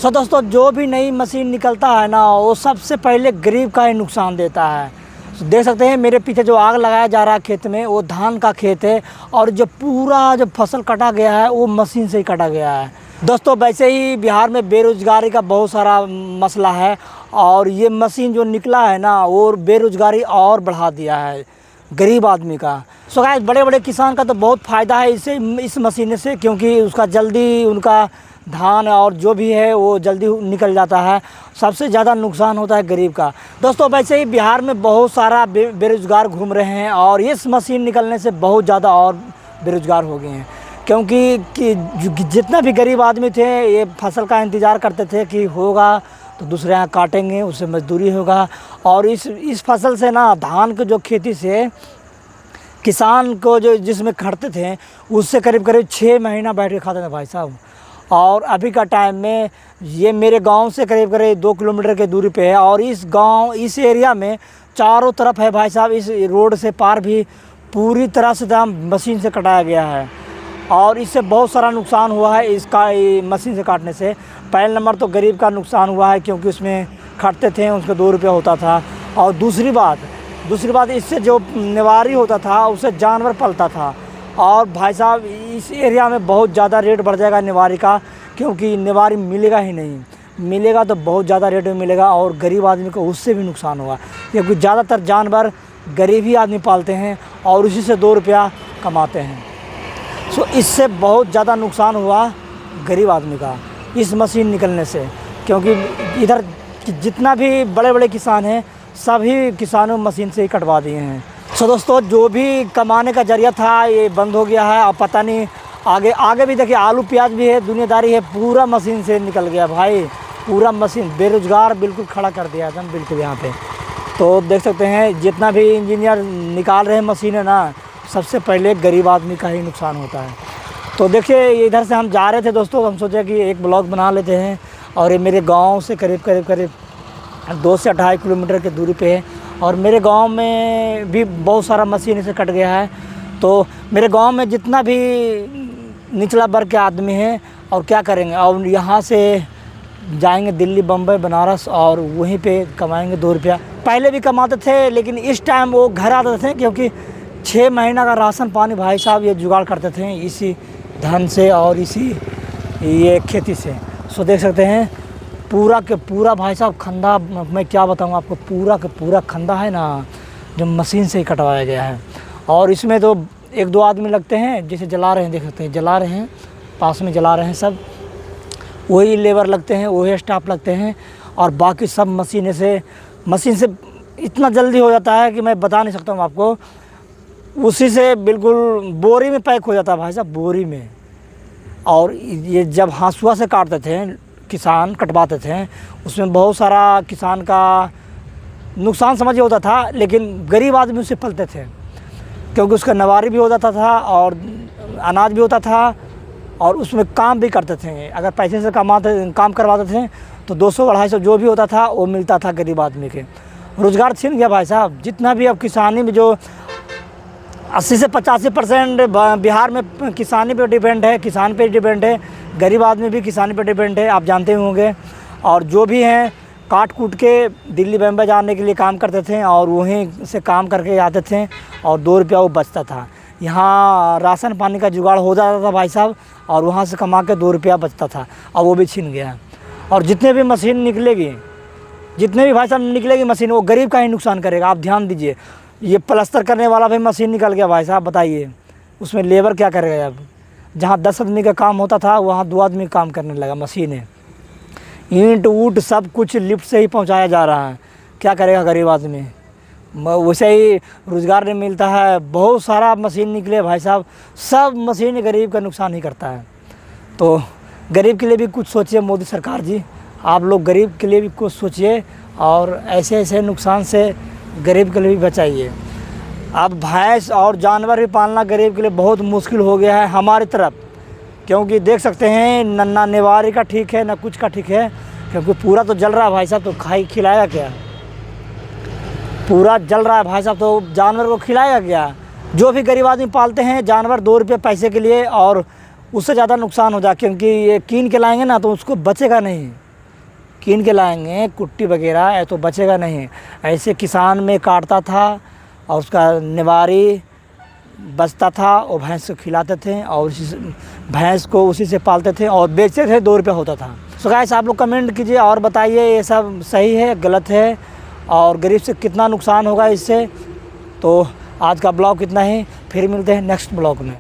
सो दोस्तों, जो भी नई मशीन निकलता है ना, वो सबसे पहले गरीब का ही नुकसान देता है। देख सकते हैं मेरे पीछे जो आग लगाया जा रहा है खेत में, वो धान का खेत है और जो पूरा जो फसल कटा गया है वो मशीन से ही कटा गया है। दोस्तों, वैसे ही बिहार में बेरोज़गारी का बहुत सारा मसला है और ये मशीन जो निकला है ना, वो बेरोज़गारी और बढ़ा दिया है गरीब आदमी का। सो गाइस, बड़े बड़े किसान का तो बहुत फ़ायदा है इससे, इस मशीन से, क्योंकि उसका जल्दी उनका धान और जो भी है वो जल्दी निकल जाता है। सबसे ज़्यादा नुकसान होता है गरीब का। दोस्तों, वैसे ही बिहार में बहुत सारा बेरोज़गार घूम रहे हैं और इस मशीन निकलने से बहुत ज़्यादा और बेरोज़गार हो गए हैं, क्योंकि जितना भी गरीब आदमी थे ये फसल का इंतज़ार करते थे कि होगा तो दूसरे यहाँ काटेंगे, उससे मजदूरी होगा। और इस फसल से ना, धान की जो खेती से किसान को जो जिसमें खटते थे उससे करीब करीब 6 महीना बैठ के खाते थे भाई साहब। और अभी का टाइम में ये मेरे गांव से करीब करीब 2 किलोमीटर की दूरी पे है और इस एरिया में चारों तरफ है भाई साहब। इस रोड से पार भी पूरी तरह से मशीन से कटाया गया है और इससे बहुत सारा नुकसान हुआ है इसका मशीन से काटने से। पहले नंबर तो गरीब का नुकसान हुआ है, क्योंकि उसमें खटते थे, उसका 2 रुपये होता था। और दूसरी बात इससे जो निवारी होता था उससे जानवर पलता था। और भाई साहब, इस एरिया में बहुत ज़्यादा रेट बढ़ जाएगा निवारी का, क्योंकि निवारी मिलेगा ही नहीं, मिलेगा तो बहुत ज़्यादा रेट में मिलेगा और गरीब आदमी को उससे भी नुकसान होगा, क्योंकि ज़्यादातर जानवर गरीब ही आदमी पालते हैं और उसी से 2 रुपया कमाते हैं। सो इससे बहुत ज़्यादा नुकसान हुआ गरीब आदमी का इस मशीन निकलने से, क्योंकि इधर जितना भी बड़े बड़े किसान हैं सभी किसानों मशीन से ही कटवा दिए हैं। सो दोस्तों, जो भी कमाने का जरिया था ये बंद हो गया है। अब पता नहीं आगे भी देखिए, आलू प्याज भी है, दुनियादारी है, पूरा मशीन से निकल गया भाई, पूरा मशीन। बेरोज़गार बिल्कुल खड़ा कर दिया एकदम बिल्कुल यहाँ पे। तो देख सकते हैं जितना भी इंजीनियर निकाल रहे हैं मशीनें ना, सबसे पहले गरीब आदमी का ही नुकसान होता है। तो देखिए, इधर से हम जा रहे थे दोस्तों, हम सोचे कि एक ब्लॉग बना लेते हैं। और ये मेरे गाँव से करीब 2 से 2.5 किलोमीटर की दूरी पे है और मेरे गांव में भी बहुत सारा मशीन से कट गया है। तो मेरे गांव में जितना भी निचला वर्ग के आदमी हैं और क्या करेंगे, और यहाँ से जाएंगे दिल्ली, बम्बई, बनारस और वहीं पे कमाएंगे 2 रुपया। पहले भी कमाते थे, लेकिन इस टाइम वो घर आते थे, क्योंकि 6 महीना का राशन पानी भाई साहब ये जुगाड़ करते थे इसी धन से और इसी ये खेती से। सो देख सकते हैं पूरा के पूरा भाई साहब खंदा, मैं क्या बताऊँ आपको, पूरा का पूरा खंदा है ना, जो मशीन से ही कटवाया गया है। और इसमें तो 1-2 आदमी लगते हैं, जैसे जला रहे हैं, देख सकते हैं जला रहे हैं, पास में जला रहे हैं, सब वही लेबर लगते हैं, वही स्टाफ लगते हैं। और बाकी सब मशीन से इतना जल्दी हो जाता है कि मैं बता नहीं सकता हूँ आपको। उसी से बिल्कुल बोरी में पैक हो जाता है भाई साहब, बोरी में। और ये जब हँसुआ से काटते थे, किसान कटवाते थे, उसमें बहुत सारा किसान का नुकसान समझिए होता था, लेकिन गरीब आदमी उससे पलते थे, क्योंकि उसका नवारी भी हो जाता था और अनाज भी होता था और उसमें काम भी करते थे। अगर पैसे से काम करवाते थे तो 200-250 जो भी होता था वो मिलता था गरीब आदमी के। रोज़गार छीन गया भाई साहब। जितना भी अब किसानी में जो 80 से 85% बिहार में किसानी पे डिपेंड है, किसान पे डिपेंड है, गरीब आदमी भी किसानी पे डिपेंड है, आप जानते होंगे। और जो भी हैं काट कूट के दिल्ली बम्बई जाने के लिए काम करते थे और वहीं से काम करके आते थे और 2 रुपया वो बचता था। यहाँ राशन पानी का जुगाड़ हो जाता था भाई साहब और वहाँ से कमा के 2 रुपया बचता था, और वो भी छिन गया। और जितने भी मशीन निकलेगी, जितने भी भाई साहब निकलेगी मशीन, वो गरीब का ही नुकसान करेगा। आप ध्यान दीजिए, ये प्लास्टर करने वाला भी मशीन निकल गया भाई साहब, बताइए उसमें लेबर क्या करेगा। अब जहाँ 10 आदमी का काम होता था वहाँ 2 आदमी काम करने लगा मशीनें। ईंट ऊट सब कुछ लिफ्ट से ही पहुँचाया जा रहा है, क्या करेगा गरीब आदमी। वैसे ही रोज़गार नहीं मिलता है, बहुत सारा मशीन निकले भाई साहब, सब मशीन गरीब का नुकसान ही करता है। तो गरीब के लिए भी कुछ सोचिए मोदी सरकार जी, आप लोग गरीब के लिए भी कुछ सोचिए और ऐसे नुकसान से गरीब के लिए भी बचाइए। अब भैंस और जानवर भी पालना गरीब के लिए बहुत मुश्किल हो गया है हमारी तरफ, क्योंकि देख सकते हैं ना निवारी का ठीक है ना कुछ का ठीक है, क्योंकि पूरा तो जल रहा है भाई साहब। तो खिलाएगा क्या, पूरा जल रहा है भाई साहब, तो जानवर को खिलाएगा क्या। जो भी गरीब आदमी पालते हैं जानवर 2 रुपये पैसे के लिए, और उससे ज़्यादा नुकसान हो जाए, क्योंकि ये कीन के लाएंगे ना तो उसको बचेगा नहीं, कीन के लाएंगे कुट्टी वगैरह, तो बचेगा नहीं। ऐसे किसान में काटता था और उसका निवारी बचता था और भैंस को खिलाते थे और भैंस को उसी से पालते थे और बेचते थे, 2 रुपये होता था। सो गाइस आप लोग कमेंट कीजिए और बताइए ये सब सही है गलत है और गरीब से कितना नुकसान होगा इससे। तो आज का ब्लॉग इतना ही, फिर मिलते हैं नेक्स्ट ब्लॉग में।